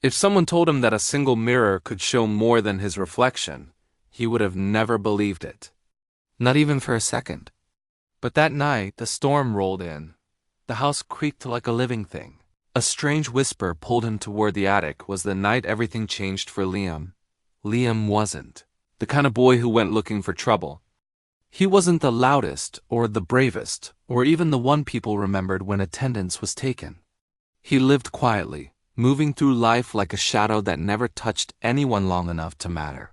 If someone told him that a single mirror could show more than his reflection, he would have never believed it. Not even for a second. But that night, the storm rolled in. The house creaked like a living thing. A strange whisper pulled him toward the attic. Was the night everything changed for Liam? Liam wasn't the kind of boy who went looking for trouble. He wasn't the loudest, or the bravest, or even the one people remembered when attendance was taken. He lived quietly, moving through life like a shadow that never touched anyone long enough to matter.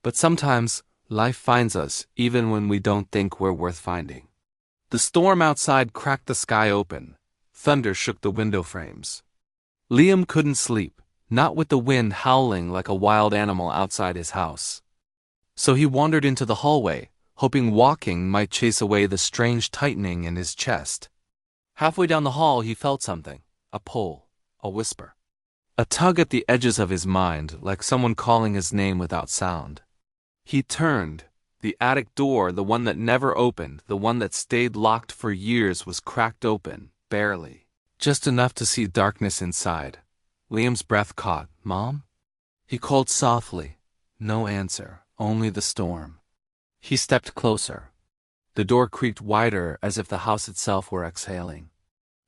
But sometimes, life finds us even when we don't think we're worth finding. The storm outside cracked the sky open. Thunder shook the window frames. Liam couldn't sleep, not with the wind howling like a wild animal outside his house. So he wandered into the hallway, hoping walking might chase away the strange tightening in his chest. Halfway down the hall he felt something, a pull, a whisper. A tug at the edges of his mind, like someone calling his name without sound. He turned. The attic door, the one that never opened, the one that stayed locked for years, was cracked open, barely. Just enough to see darkness inside. Liam's breath caught. "Mom?" He called softly. No answer, only the storm. He stepped closer. The door creaked wider as if the house itself were exhaling.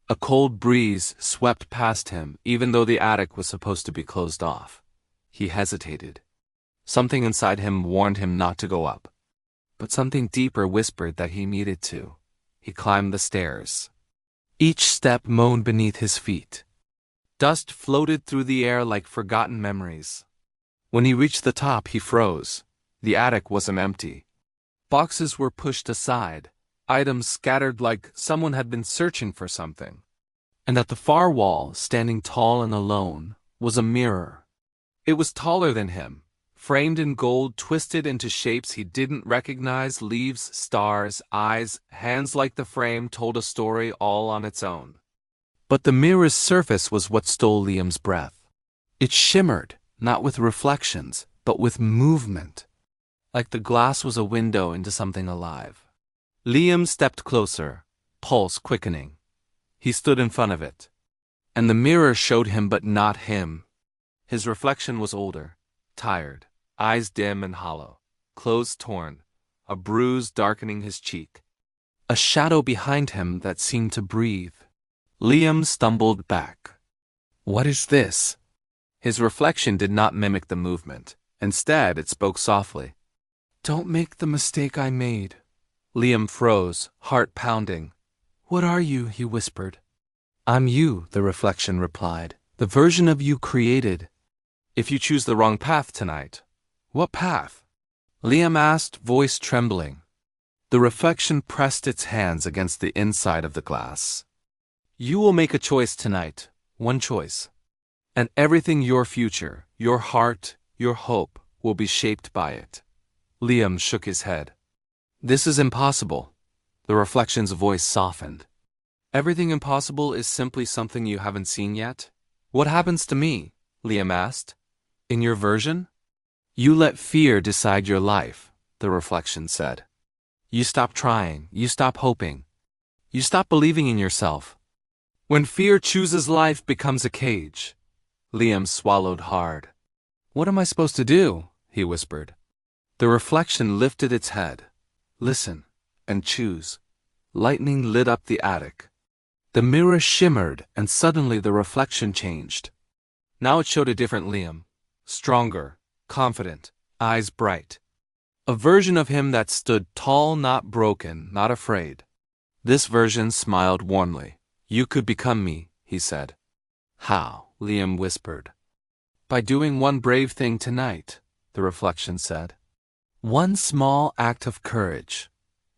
A cold breeze swept past him, even though the attic was supposed to be closed off. He hesitated. Something inside him warned him not to go up. But something deeper whispered that he needed to. He climbed the stairs. Each step moaned beneath his feet. Dust floated through the air like forgotten memories. When he reached the top, he froze. The attic wasn't empty. Boxes were pushed aside, items scattered like someone had been searching for something. And at the far wall, standing tall and alone, was a mirror. It was taller than him, framed in gold, twisted into shapes he didn't recognize, leaves, stars, eyes, hands like the frame told a story all on its own. But the mirror's surface was what stole Liam's breath. It shimmered, not with reflections, but with movement. Like the glass was a window into something alive. Liam stepped closer, pulse quickening. He stood in front of it. And the mirror showed him but not him. His reflection was older, tired, eyes dim and hollow, clothes torn, a bruise darkening his cheek. A shadow behind him that seemed to breathe. Liam stumbled back. What is this? His reflection did not mimic the movement. Instead, it spoke softly. Don't make the mistake I made. Liam froze, heart pounding. What are you? He whispered. I'm you, the reflection replied. The version of you created. If you choose the wrong path tonight. What path? Liam asked, voice trembling. The reflection pressed its hands against the inside of the glass. You will make a choice tonight, one choice. And everything your future, your heart, your hope, will be shaped by it. Liam shook his head. This is impossible. The reflection's voice softened. Everything impossible is simply something you haven't seen yet? What happens to me? Liam asked. In your version? You let fear decide your life, the reflection said. You stop trying, you stop hoping. You stop believing in yourself. When fear chooses life becomes a cage. Liam swallowed hard. What am I supposed to do? He whispered. The reflection lifted its head. Listen, and choose. Lightning lit up the attic. The mirror shimmered, and suddenly the reflection changed. Now it showed a different Liam. Stronger, confident, eyes bright. A version of him that stood tall, not broken, not afraid. This version smiled warmly. You could become me, he said. How? Liam whispered. By doing one brave thing tonight, the reflection said. One small act of courage.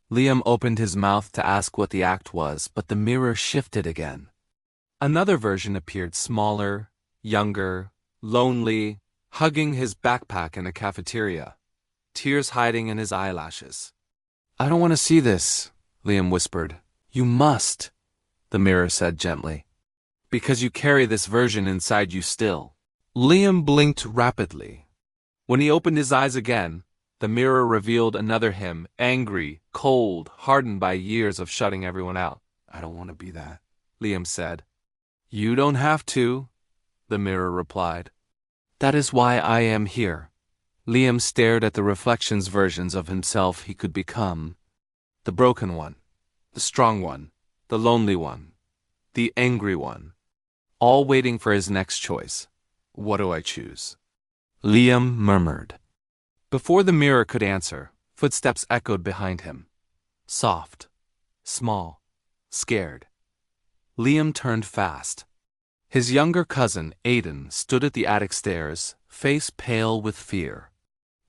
Liam opened his mouth to ask what the act was, but the mirror shifted again. Another version appeared, smaller, younger, lonely, hugging his backpack in a cafeteria, tears hiding in his eyelashes. I don't want to see this, Liam whispered. You must, the mirror said gently. Because you carry this version inside you still. Liam blinked rapidly. When he opened his eyes again, the mirror revealed another him, angry, cold, hardened by years of shutting everyone out. I don't want to be that, Liam said. You don't have to. the mirror replied. That is why I am here. Liam stared at the reflections versions of himself he could become. The broken one, the strong one, the lonely one, the angry one, all waiting for his next choice. What do I choose? Liam murmured. Before the mirror could answer, footsteps echoed behind him. Soft, small, scared. Liam turned fast. His younger cousin, Aiden, stood at the attic stairs, face pale with fear.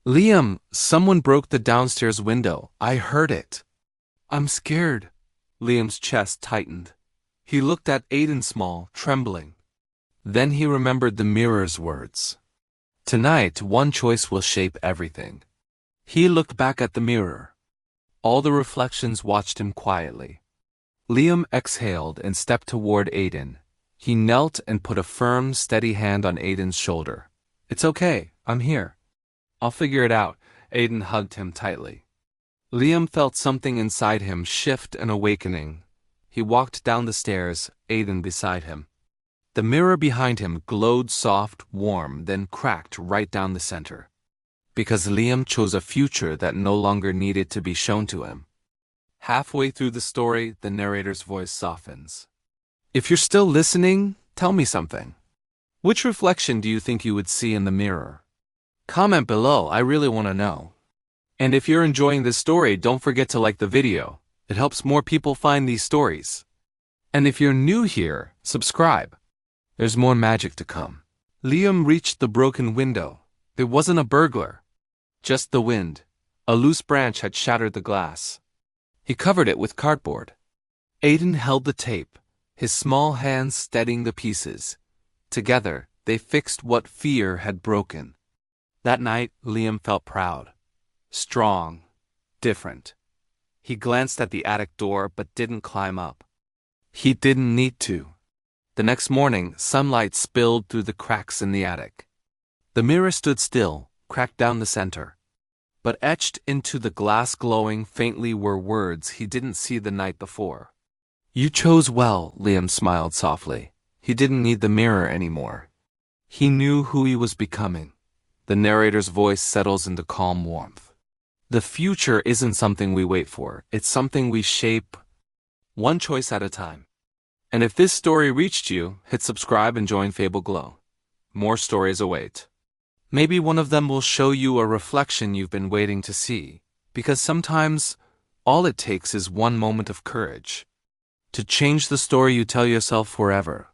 Liam, someone broke the downstairs window. I heard it. I'm scared. Liam's chest tightened. He looked at Aiden Small, trembling. Then he remembered the mirror's words. Tonight, one choice will shape everything. He looked back at the mirror. All the reflections watched him quietly. Liam exhaled and stepped toward Aiden. He knelt and put a firm, steady hand on Aiden's shoulder. It's okay, I'm here. I'll figure it out. Aiden hugged him tightly. Liam felt something inside him shift and awakening. He walked down the stairs, Aiden beside him. The mirror behind him glowed soft, warm, then cracked right down the center. Because Liam chose a future that no longer needed to be shown to him. Halfway through the story, the narrator's voice softens. If you're still listening, tell me something. Which reflection do you think you would see in the mirror? Comment below, I really want to know. And if you're enjoying this story, don't forget to like the video. It helps more people find these stories. And if you're new here, subscribe. There's more magic to come. Liam reached the broken window. It wasn't a burglar. Just the wind. A loose branch had shattered the glass. He covered it with cardboard. Aiden held the tape, his small hands steadying the pieces. Together, they fixed what fear had broken. That night, Liam felt proud. Strong. Different. He glanced at the attic door but didn't climb up. He didn't need to. The next morning, sunlight spilled through the cracks in the attic. The mirror stood still, cracked down the center. But etched into the glass glowing faintly were words he didn't see the night before. You chose well, Liam smiled softly. He didn't need the mirror anymore. He knew who he was becoming. The narrator's voice settles into calm warmth. The future isn't something we wait for. It's something we shape one choice at a time. And if this story reached you, hit subscribe and join FableGlow. More stories await. Maybe one of them will show you a reflection you've been waiting to see, because sometimes all it takes is one moment of courage to change the story you tell yourself forever.